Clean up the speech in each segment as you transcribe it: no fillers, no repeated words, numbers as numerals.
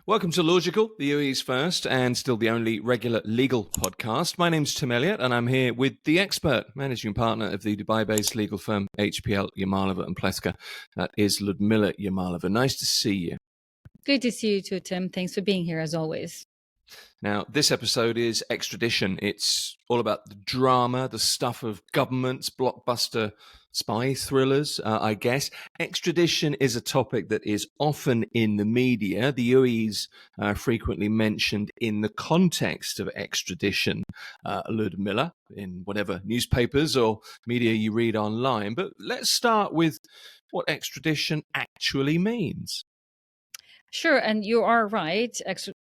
Welcome to Lawgical, the UAE's first and still the only regular legal podcast. My name's Tim Elliott, and I'm here with the expert, managing partner of the Dubai-based legal firm HPL Yamalova and Pleska. That is Ludmila Yamalova. Nice to see you. Good to see you too, Tim. Thanks for being here as always. Now, this episode is Extradition. It's all about the drama, the stuff of governments, blockbuster spy thrillers, I guess. Extradition is a topic that is often in the media. The UAE's frequently mentioned in the context of extradition, Ludmila, in whatever newspapers or media you read online. But let's start with what extradition actually means. Sure, and you are right.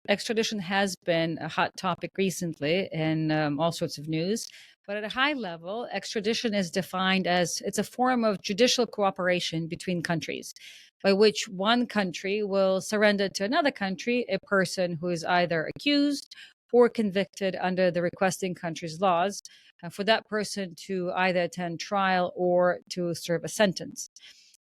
Extradition has been a hot topic recently in all sorts of news. But at a high level, extradition is defined as it's a form of judicial cooperation between countries, by which one country will surrender to another country a person who is either accused or convicted under the requesting country's laws, for that person to either attend trial or to serve a sentence.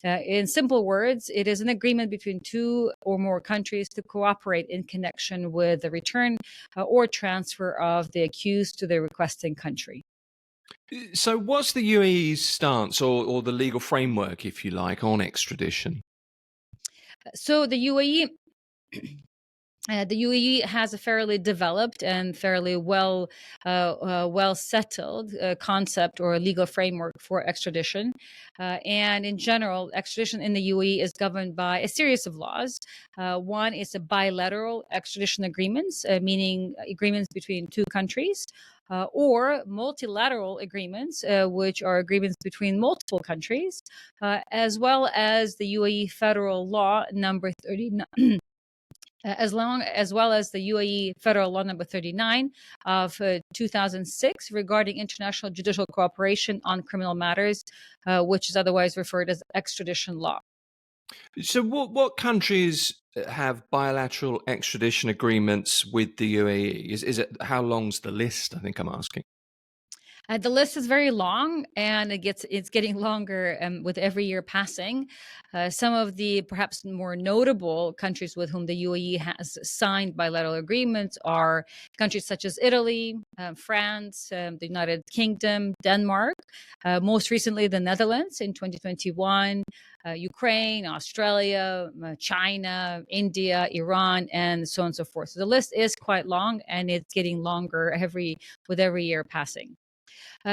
In simple words, it is an agreement between two or more countries to cooperate in connection with the return or transfer of the accused to the requesting country. So what's the UAE's stance or the legal framework, if you like, on extradition? So the UAE has a fairly developed and fairly well settled concept or legal framework for extradition. And in general, extradition in the UAE is governed by a series of laws. One is a bilateral extradition agreements, meaning agreements between two countries. Or multilateral agreements, which are agreements between multiple countries, as well as the UAE federal law number 39. As well as the UAE Federal Law number 39 of 2006 regarding international judicial cooperation on criminal matters, which is otherwise referred as extradition law. So what countries have bilateral extradition agreements with the UAE? Is it, how long's the list, I think I'm asking? The list is very long, and it's getting longer with every year passing. Some of the perhaps more notable countries with whom the UAE has signed bilateral agreements are countries such as Italy, France, the United Kingdom, Denmark, most recently the Netherlands in 2021, Ukraine, Australia, China, India, Iran, and so on and so forth. So the list is quite long, and it's getting longer with every year passing.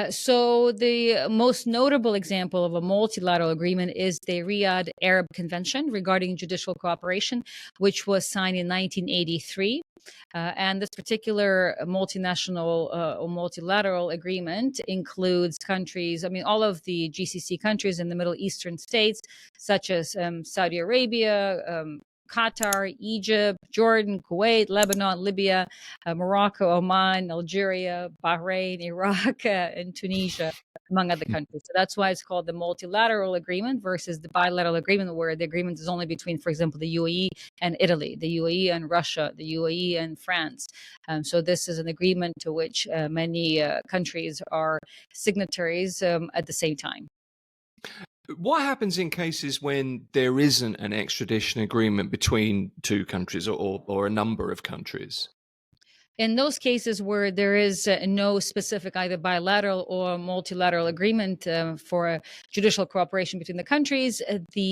So the most notable example of a multilateral agreement is the Riyadh Arab Convention regarding judicial cooperation, which was signed in 1983. And this particular multinational or multilateral agreement includes countries, all of the GCC countries in the Middle Eastern states, such as Saudi Arabia, Qatar, Egypt, Jordan, Kuwait, Lebanon, Libya, Morocco, Oman, Algeria, Bahrain, Iraq, and Tunisia, among other countries. So that's why it's called the multilateral agreement versus the bilateral agreement, where the agreement is only between, for example, the UAE and Italy, the UAE and Russia, the UAE and France. So this is an agreement to which many countries are signatories at the same time. What happens in cases when there isn't an extradition agreement between two countries or a number of countries? In those cases where there is no specific either bilateral or multilateral agreement for judicial cooperation between the countries,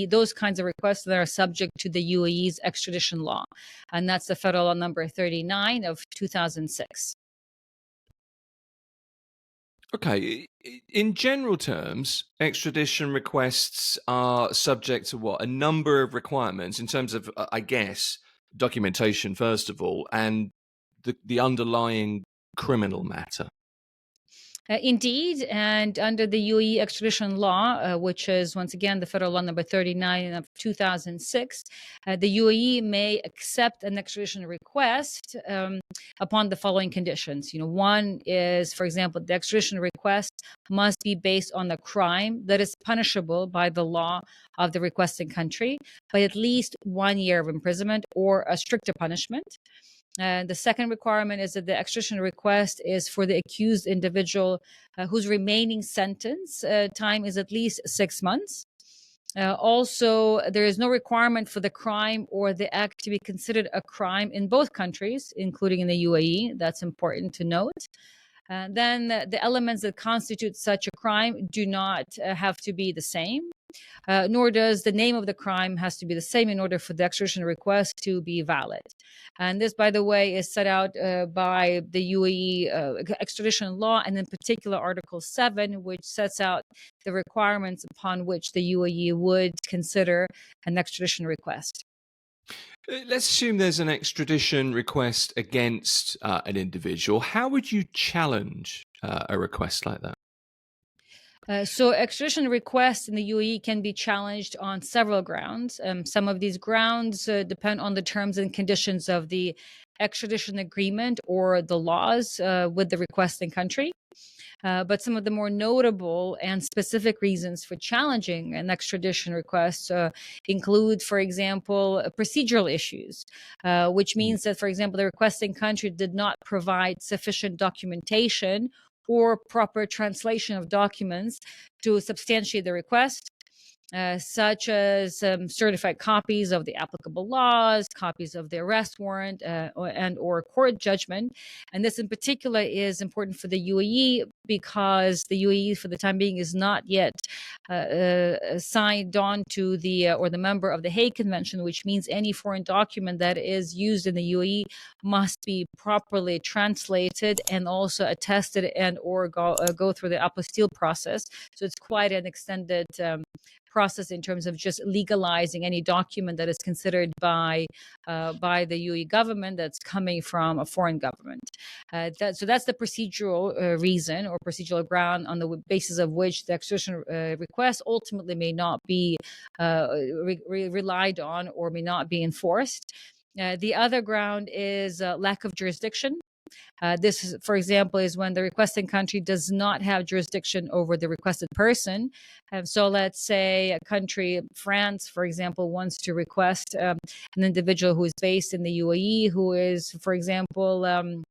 those kinds of requests that are subject to the UAE's extradition law. And that's the Federal Law number 39 of 2006. Okay. In general terms, extradition requests are subject to what? A number of requirements in terms of, I guess, documentation, first of all, and the underlying criminal matter. Indeed, and under the UAE extradition law, which is once again the Federal Law number 39 of 2006, the UAE may accept an extradition request upon the following conditions. One is, for example, the extradition request must be based on a crime that is punishable by the law of the requesting country by at least 1 year of imprisonment or a stricter punishment. The second requirement is that the extradition request is for the accused individual whose remaining sentence time is at least 6 months. Also, there is no requirement for the crime or the act to be considered a crime in both countries, including in the UAE. That's important to note. Then the elements that constitute such a crime do not have to be the same. Nor does the name of the crime has to be the same in order for the extradition request to be valid. And this, by the way, is set out by the UAE extradition law, and in particular Article 7, which sets out the requirements upon which the UAE would consider an extradition request. Let's assume there's an extradition request against an individual. How would you challenge a request like that? So extradition requests in the UAE can be challenged on several grounds. Some of these grounds depend on the terms and conditions of the extradition agreement or the laws with the requesting country. But some of the more notable and specific reasons for challenging an extradition request include, for example, procedural issues, which means that, for example, the requesting country did not provide sufficient documentation or proper translation of documents to substantiate the request, such as certified copies of the applicable laws, copies of the arrest warrant, and/or court judgment. And this in particular is important for the UAE because the UAE, for the time being, is not yet signed on to the or the member of the Hague Convention, which means any foreign document that is used in the UAE must be properly translated and also attested and/or go through the apostille process. So it's quite an extended process in terms of just legalizing any document that is considered by the UAE government that's coming from a foreign government. So that's the procedural reason or procedural ground on the basis of which the extradition request ultimately may not be relied on or may not be enforced. The other ground is lack of jurisdiction. This, for example, is when the requesting country does not have jurisdiction over the requested person. So let's say a country, France, for example, wants to request an individual who is based in the UAE, who is, for example, an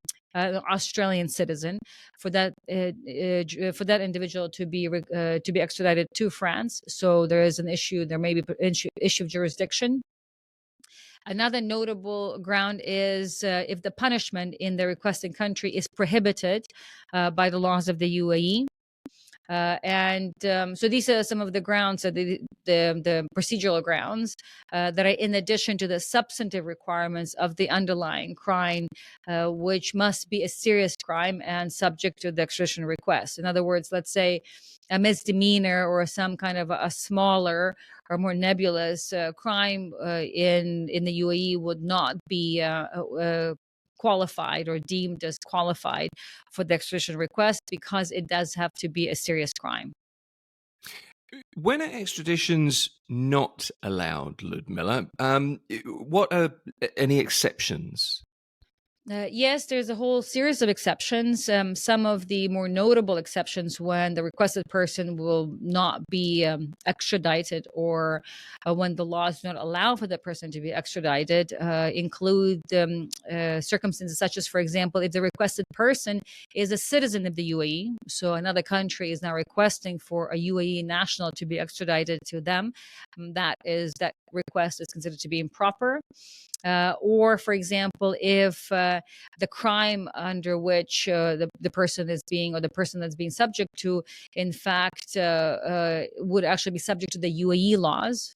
Australian citizen, for that individual to be extradited to France. So there is an issue. There may be an issue of jurisdiction. Another notable ground is if the punishment in the requesting country is prohibited by the laws of the UAE. So these are some of the grounds, the procedural grounds that are in addition to the substantive requirements of the underlying crime, which must be a serious crime and subject to the extradition request. In other words, let's say a misdemeanor or some kind of a smaller or more nebulous crime in the UAE would not be qualified or deemed as qualified for the extradition request because it does have to be a serious crime. When are extraditions not allowed, Ludmila? What are any exceptions? Yes, there's a whole series of exceptions. Some of the more notable exceptions when the requested person will not be extradited or when the laws do not allow for the person to be extradited include circumstances such as, for example, if the requested person is a citizen of the UAE, so another country is now requesting for a UAE national to be extradited to them, that request is considered to be improper. Or, for example, if the crime under which the person is being or the person that's being subject to, in fact, would actually be subject to the UAE laws.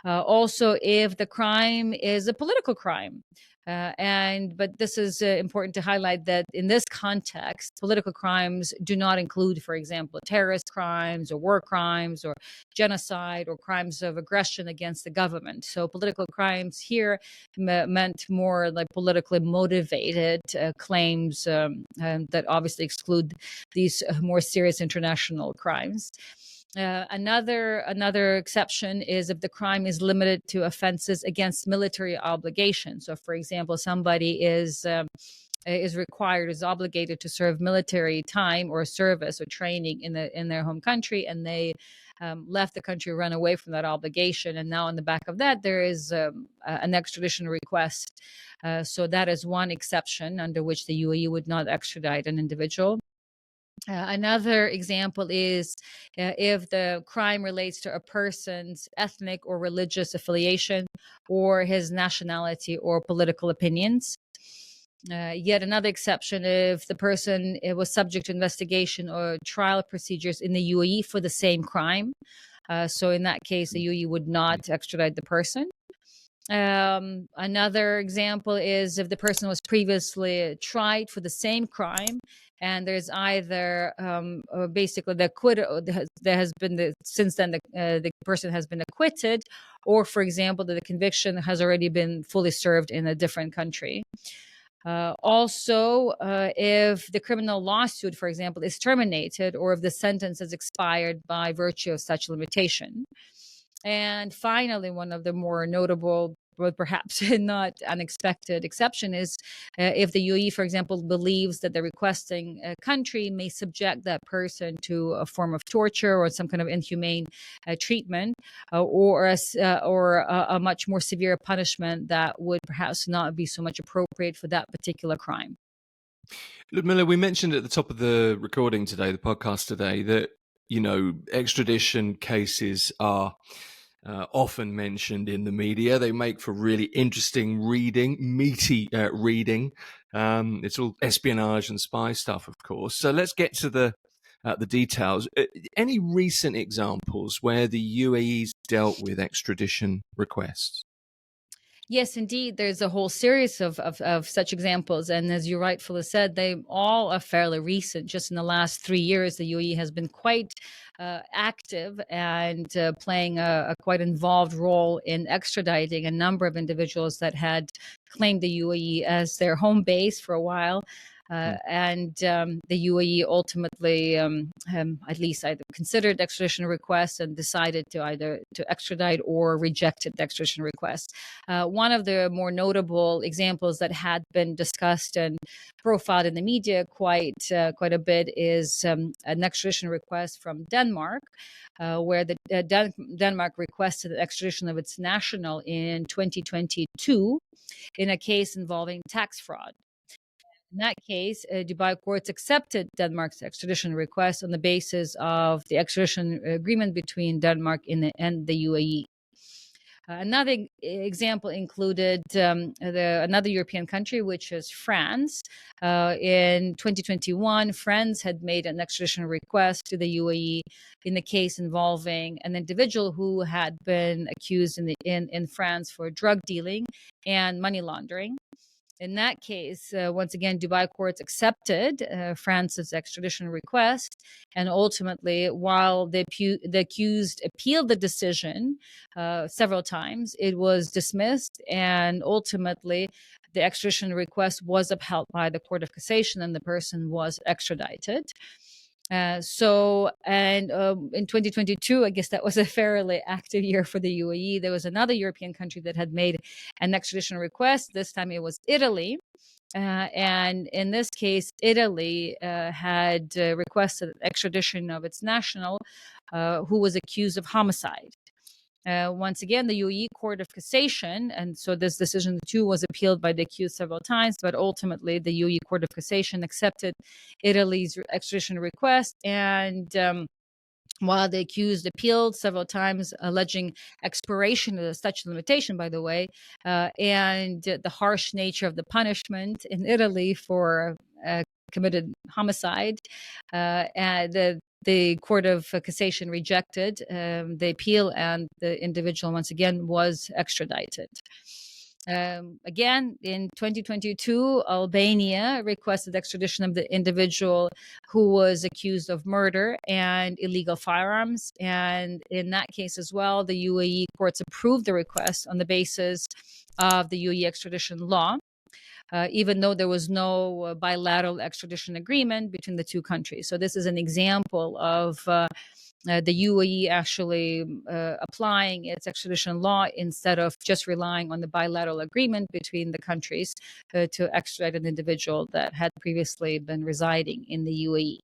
Also, if the crime is a political crime. But this is important to highlight that in this context, political crimes do not include, for example, terrorist crimes or war crimes or genocide or crimes of aggression against the government. So political crimes here meant more like politically motivated claims that obviously exclude these more serious international crimes. Another exception is if the crime is limited to offenses against military obligations. So, for example, somebody is obligated to serve military time or service or training in their home country, and they left the country, run away from that obligation, and now on the back of that there is an extradition request. So that is one exception under which the UAE would not extradite an individual. Another example is if the crime relates to a person's ethnic or religious affiliation or his nationality or political opinions. Yet another exception if the person was subject to investigation or trial procedures in the UAE for the same crime. So in that case, the UAE would not extradite the person. Another example is if the person was previously tried for the same crime, and there's either basically the acquitted, there has been since then the person has been acquitted, or for example, that the conviction has already been fully served in a different country. Also, if the criminal lawsuit, for example, is terminated, or if the sentence is expired by virtue of such limitation. And finally, one of the more notable, but perhaps not unexpected exception is if the UAE, for example, believes that the requesting country may subject that person to a form of torture or some kind of inhumane treatment, or a much more severe punishment that would perhaps not be so much appropriate for that particular crime. Ludmila, we mentioned at the top of the recording today, the podcast today, that extradition cases are often mentioned in the media. They make for really interesting reading, meaty reading. It's all espionage and spy stuff, of course. So let's get to the details. Any recent examples where the UAE's dealt with extradition requests? Yes, indeed. There's a whole series of such examples. And as you rightfully said, they all are fairly recent. Just in the last 3 years, the UAE has been quite active and playing a quite involved role in extraditing a number of individuals that had claimed the UAE as their home base for a while. And the UAE ultimately, at least either considered extradition requests and decided to either to extradite or rejected the extradition request. One of the more notable examples that had been discussed and profiled in the media quite a bit is an extradition request from Denmark, where Denmark requested the extradition of its national in 2022 in a case involving tax fraud. In that case, Dubai courts accepted Denmark's extradition request on the basis of the extradition agreement between Denmark and the UAE. Another example included another European country, which is France. In 2021, France had made an extradition request to the UAE in the case involving an individual who had been accused in France for drug dealing and money laundering. In that case, once again, Dubai courts accepted France's extradition request. And ultimately, while the accused appealed the decision several times, it was dismissed. And ultimately, the extradition request was upheld by the Court of Cassation and the person was extradited. In 2022, I guess that was a fairly active year for the UAE. There was another European country that had made an extradition request. This time it was Italy. And in this case, Italy had requested extradition of its national who was accused of homicide. Once again, the UAE Court of Cassation, and so this decision too was appealed by the accused several times, but ultimately the UAE Court of Cassation accepted Italy's extradition request. And while the accused appealed several times, alleging expiration of the statute of limitation, by the way, and the harsh nature of the punishment in Italy for committed homicide, and the Court of Cassation rejected the appeal, and the individual once again was extradited. Again, in 2022, Albania requested extradition of the individual who was accused of murder and illegal firearms. And in that case as well, the UAE courts approved the request on the basis of the UAE extradition law. Even though there was no bilateral extradition agreement between the two countries. So this is an example of the UAE actually applying its extradition law instead of just relying on the bilateral agreement between the countries to extradite an individual that had previously been residing in the UAE.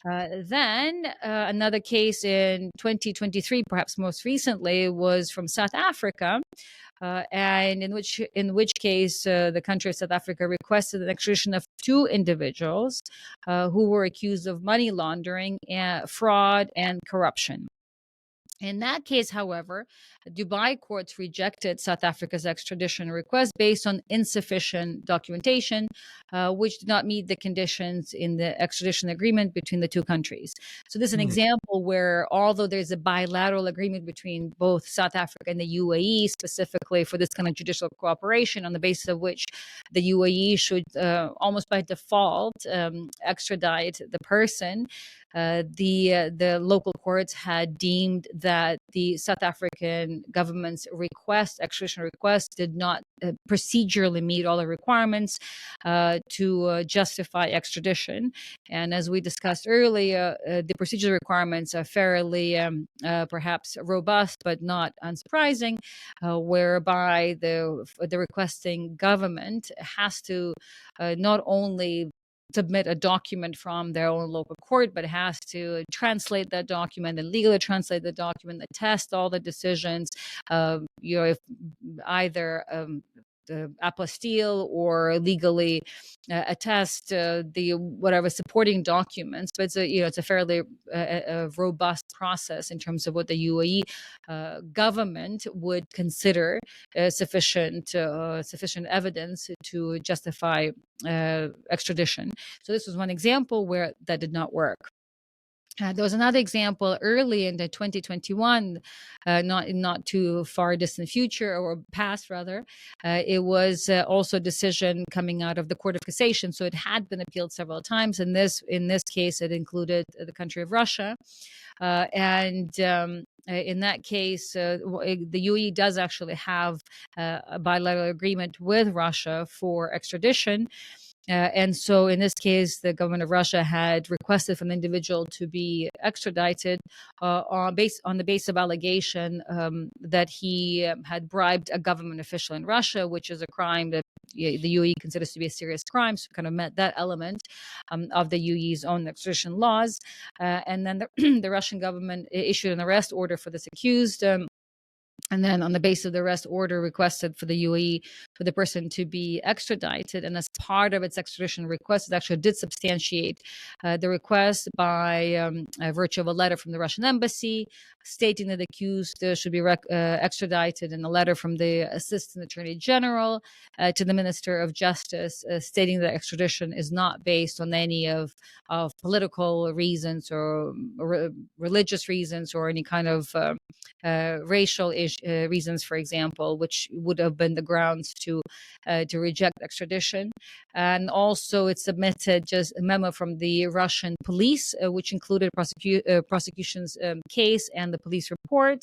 Then another case in 2023, perhaps most recently, was from South Africa, and in which case the country of South Africa requested an extradition of two individuals who were accused of money laundering, fraud, and corruption. In that case, however, Dubai courts rejected South Africa's extradition request based on insufficient documentation, which did not meet the conditions in the extradition agreement between the two countries. So, this is an example where, although there's a bilateral agreement between both South Africa and the UAE, specifically for this kind of judicial cooperation, on the basis of which the UAE should almost by default extradite the person, the local courts had deemed that the South African government's extradition request, did not procedurally meet all the requirements to justify extradition. And as we discussed earlier, the procedural requirements are fairly perhaps robust, but not unsurprising, whereby the requesting government has to not only submit a document from their own local court, but has to translate that document and legally translate the document, attest all the decisions, if either the apostille or legally attest the whatever supporting documents. But it's a fairly robust process in terms of what the UAE government would consider sufficient evidence to justify extradition. So this was one example where that did not work. There was another example early in the 2021, not too far distant future, or past rather. It was also a decision coming out of the Court of Cassation, so it had been appealed several times. In this case, it included the country of Russia, and in that case, the UAE does actually have a bilateral agreement with Russia for extradition. And so in this case, the government of Russia had requested from the individual to be extradited on the basis of allegation that he had bribed a government official in Russia, which is a crime that the UAE considers to be a serious crime. So kind of met that element of the UAE's own extradition laws. And then the Russian government issued an arrest order for this accused. And then on the basis of the arrest order, requested for the UAE for the person to be extradited. And as part of its extradition request, it actually did substantiate the request by virtue of a letter from the Russian embassy stating that the accused should be extradited, and a letter from the Assistant Attorney General to the Minister of Justice stating that extradition is not based on any of political reasons or religious reasons or any kind of racial reasons, for example, which would have been the grounds to reject extradition. And also, it submitted just a memo from the Russian police, which included prosecution's case and the police report,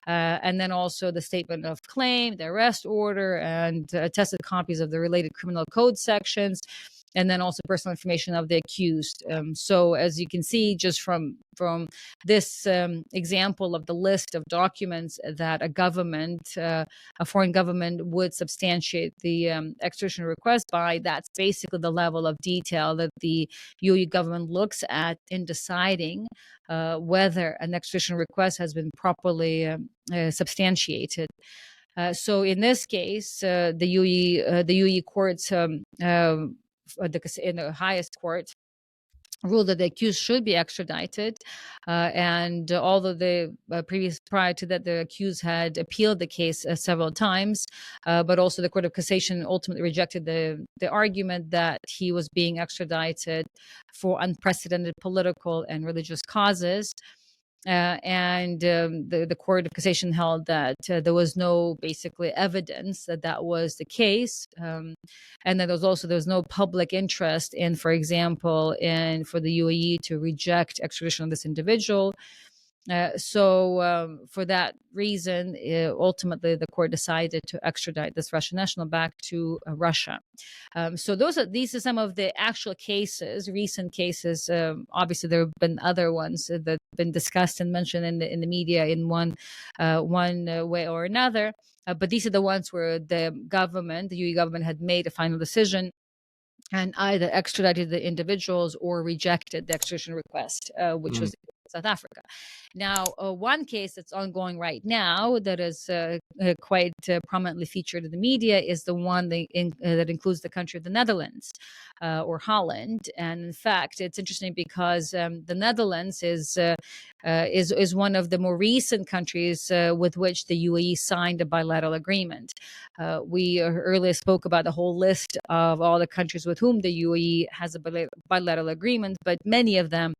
and then also the statement of claim, the arrest order, and attested copies of the related criminal code sections, and then also personal information of the accused. So as you can see, just from this example of the list of documents that a foreign government would substantiate the extradition request by, that's basically the level of detail that the UAE government looks at in deciding whether an extradition request has been properly substantiated. So in this case, the UAE courts, in the highest court, ruled that the accused should be extradited, and although prior to that, the accused had appealed the case several times, but also the Court of Cassation ultimately rejected the argument that he was being extradited for unprecedented political and religious causes. And the Court of Cassation held that there was no basically evidence that was the case, and that there was no public interest in, for example, for the UAE to reject extradition of this individual. So for that reason, ultimately the court decided to extradite this Russian national back to Russia. So these are some of the actual cases, recent cases. Obviously, there have been other ones that have been discussed and mentioned in the media in one way or another. But these are the ones where the UAE government had made a final decision and either extradited the individuals or rejected the extradition request, which was South Africa. Now, one case that's ongoing right now that is quite prominently featured in the media is the one that includes the country of the Netherlands or Holland. And in fact, it's interesting because the Netherlands is one of the more recent countries with which the UAE signed a bilateral agreement. We earlier spoke about the whole list of all the countries with whom the UAE has a bilateral agreement, but many of them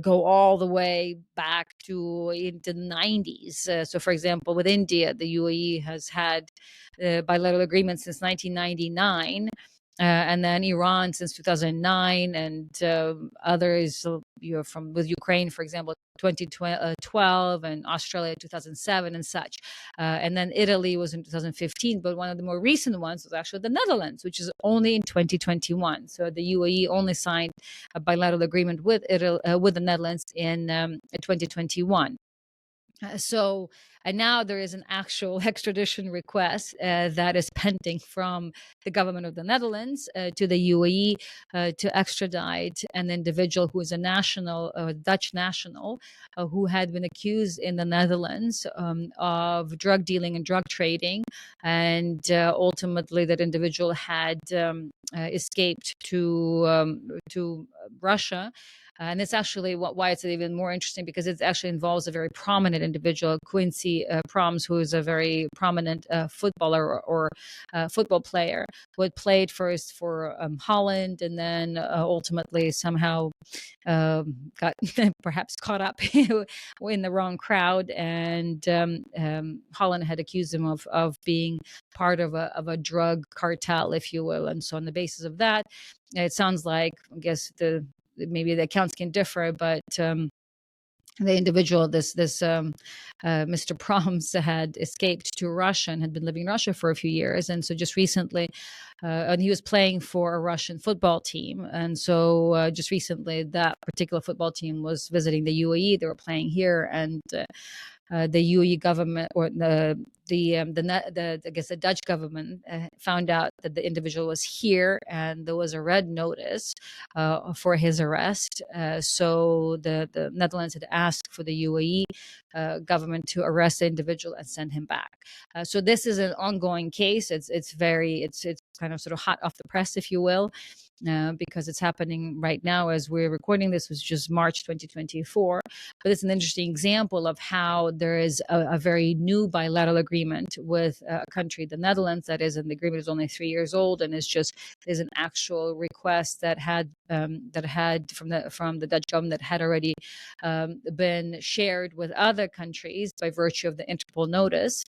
go all the way back to into the 90s. So, for example, with India, the UAE has had bilateral agreements since 1999. And then Iran since 2009, and others, from with Ukraine, for example, 2012, and Australia 2007, and such. And then Italy was in 2015, but one of the more recent ones was actually the Netherlands, which is only in 2021. So the UAE only signed a bilateral agreement with with the Netherlands in 2021. And now there is an actual extradition request that is pending from the government of the Netherlands to the UAE to extradite an individual who is a Dutch national, who had been accused in the Netherlands of drug dealing and drug trading, and ultimately that individual had escaped to Russia. And it's actually why it's even more interesting, because it actually involves a very prominent individual, Quincy Promes, who is a very prominent footballer or football player, who had played first for Holland, and then ultimately somehow got perhaps caught up in the wrong crowd. And Holland had accused him of being part of a drug cartel, if you will. And so on the basis of that, it sounds like, I guess maybe the accounts can differ, but the individual, this Mr. Proms, had escaped to Russia and had been living in Russia for a few years. And so just recently, and he was playing for a Russian football team. And so just recently, that particular football team was visiting the UAE. They were playing here, and the UAE government, or I guess the Dutch government, found out that the individual was here, and there was a red notice for his arrest. So the Netherlands had asked for the UAE government to arrest the individual and send him back. So this is an ongoing case. It's kind of sort of hot off the press, if you will. Because it's happening right now as we're recording. This was just March 2024, but it's an interesting example of how there is a very new bilateral agreement with a country, the Netherlands, that is, and the agreement is only 3 years old, and there's an actual request that had from the Dutch government that had already been shared with other countries by virtue of the Interpol notice.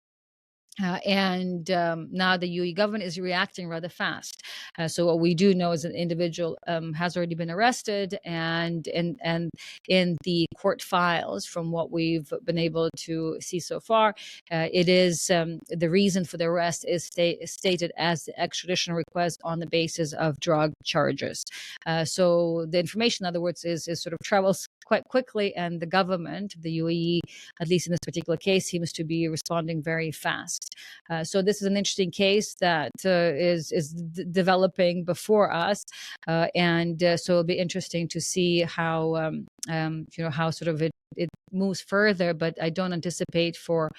And now the UAE government is reacting rather fast. So what we do know is an individual has already been arrested, and in the court files, from what we've been able to see so far, it is the reason for the arrest is stated as the extradition request on the basis of drug charges. So the information, in other words, is sort of travels quite quickly, and the government, the UAE, at least in this particular case, seems to be responding very fast. So this is an interesting case that is developing before us, and so it'll be interesting to see how how sort of it moves further. But I don't anticipate for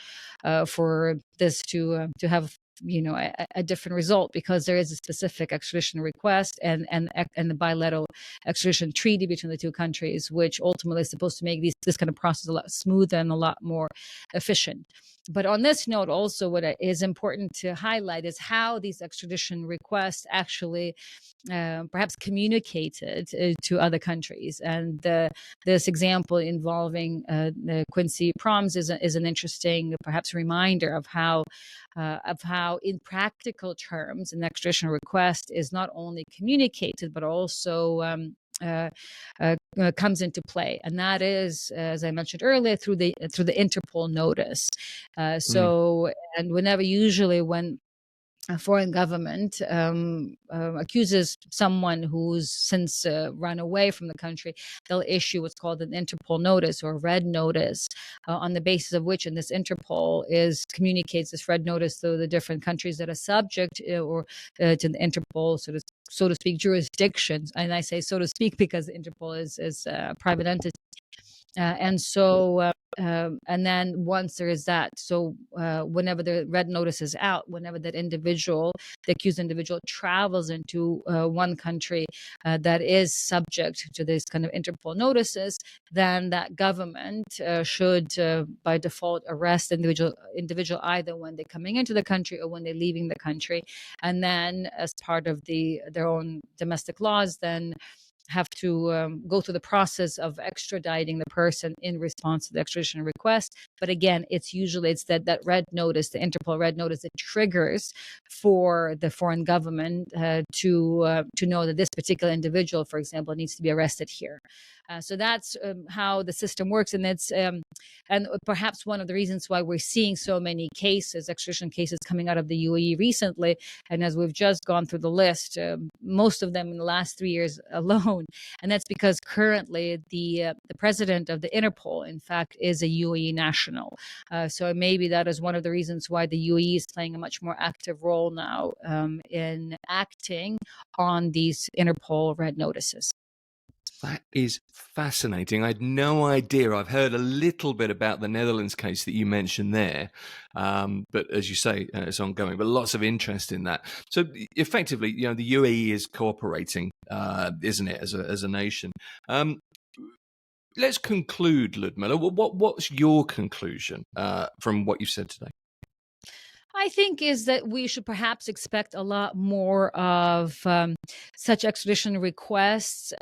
this to have a different result, because there is a specific extradition request and the bilateral extradition treaty between the two countries, which ultimately is supposed to make this kind of process a lot smoother and a lot more efficient. But on this note, also, what is important to highlight is how these extradition requests actually perhaps communicated to other countries. And this example involving Quincy Proms is an interesting, perhaps, reminder of how in practical terms an extradition request is not only communicated but also comes into play, and that is, as I mentioned earlier, through the Interpol notice. And usually when a foreign government accuses someone who's since run away from the country, they'll issue what's called an Interpol notice or red notice, on the basis of which, and this Interpol communicates this red notice to the different countries that are subject to the Interpol, so to speak, jurisdictions. And I say so to speak because Interpol is a private entity. And then once there is that, whenever the red notice is out, whenever that individual, the accused individual, travels into one country that is subject to this kind of Interpol notices, then that government should, by default, arrest the individual either when they're coming into the country or when they're leaving the country, and then as part of their own domestic laws, then have to go through the process of extraditing the person in response to the extradition request. But again, it's that red notice, the Interpol red notice, that triggers for the foreign government to know that this particular individual, for example, needs to be arrested here. So that's how the system works, and and perhaps one of the reasons why we're seeing so many extradition cases coming out of the UAE recently. And as we've just gone through the list, most of them in the last 3 years alone, and that's because currently the president of the Interpol, in fact, is a UAE national. So maybe that is one of the reasons why the UAE is playing a much more active role now in acting on these Interpol red notices. That is fascinating. I had no idea. I've heard a little bit about the Netherlands case that you mentioned there, but as you say, it's ongoing. But lots of interest in that. So effectively, the UAE is cooperating, isn't it, as a nation? Let's conclude, Ludmila. What's your conclusion from what you've said today? I think is that we should perhaps expect a lot more of such extradition requests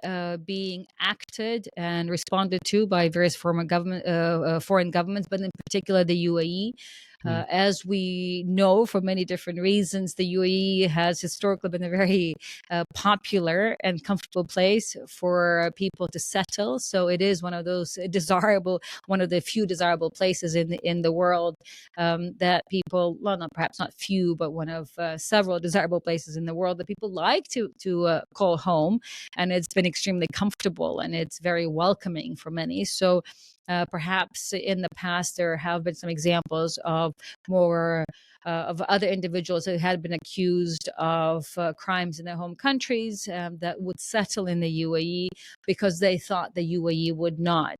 being acted and responded to by various foreign governments, but in particular the UAE. As we know, for many different reasons, the UAE has historically been a very popular and comfortable place for people to settle. So it is one of the few desirable places in the world that people, well, perhaps not few, but one of several desirable places in the world that people like to call home. And it's been extremely comfortable and it's very welcoming for many. So perhaps in the past, there have been some examples of other individuals who had been accused of crimes in their home countries that would settle in the UAE because they thought the UAE would not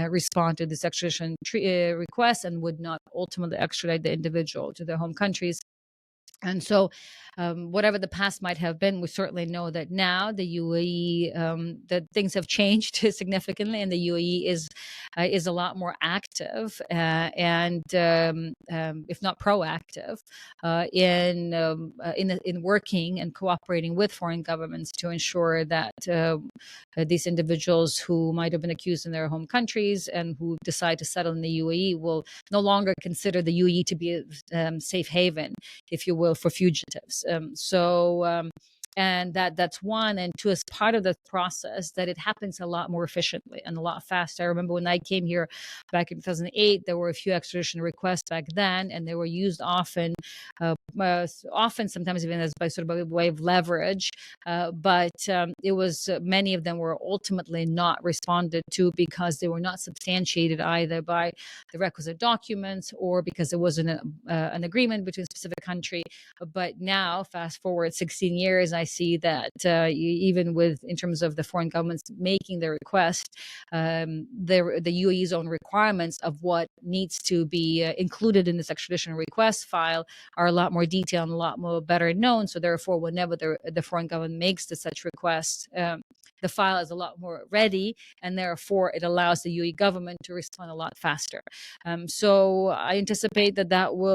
respond to this extradition request and would not ultimately extradite the individual to their home countries. And so whatever the past might have been, we certainly know that now the UAE, that things have changed significantly, and the UAE is a lot more active and if not proactive in working and cooperating with foreign governments to ensure that these individuals who might have been accused in their home countries and who decide to settle in the UAE will no longer consider the UAE to be a safe haven, if you will, for fugitives. And that's one. And two, as part of the process, that it happens a lot more efficiently and a lot faster. I remember when I came here back in 2008, there were a few extradition requests back then, and they were used often sometimes even as by sort of a way of leverage. But it was many of them were ultimately not responded to because they were not substantiated either by the requisite documents or because there wasn't an agreement between a specific country. But now, fast forward 16 years, I see that even in terms of the foreign governments making the request, the UAE's own requirements of what needs to be included in this extradition request file are a lot more detailed and a lot more better known. So therefore, whenever the foreign government makes such request, the file is a lot more ready, and therefore it allows the UAE government to respond a lot faster. So I anticipate that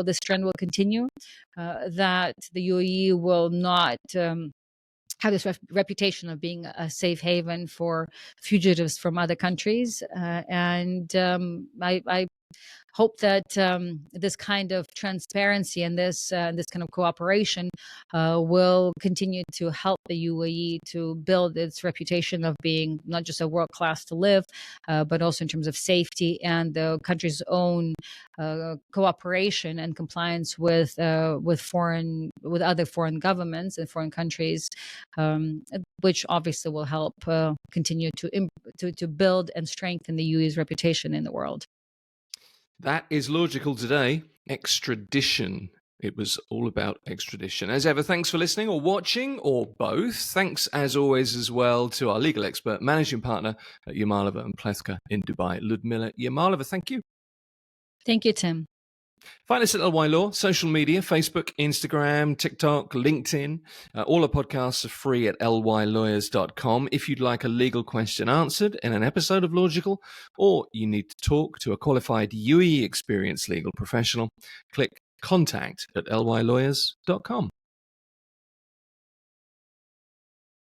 this trend will continue, that the UAE will not have this reputation of being a safe haven for fugitives from other countries. And I hope that this kind of transparency and this kind of cooperation will continue to help the UAE to build its reputation of being not just a world class to live, but also in terms of safety and the country's own cooperation and compliance with other foreign governments and foreign countries, which obviously will help continue to build and strengthen the UAE's reputation in the world. That is Lawgical today. Extradition. It was all about extradition. As ever, thanks for listening or watching or both. Thanks, as always, as well to our legal expert, managing partner at Yamalova and Plethka in Dubai, Ludmila Yamalova. Thank you. Thank you, Tim. Find us at LY Law, social media, Facebook, Instagram, TikTok, LinkedIn. All our podcasts are free at lylawyers.com. If you'd like a legal question answered in an episode of Lawgical, or you need to talk to a qualified UAE experienced legal professional, click contact at lylawyers.com.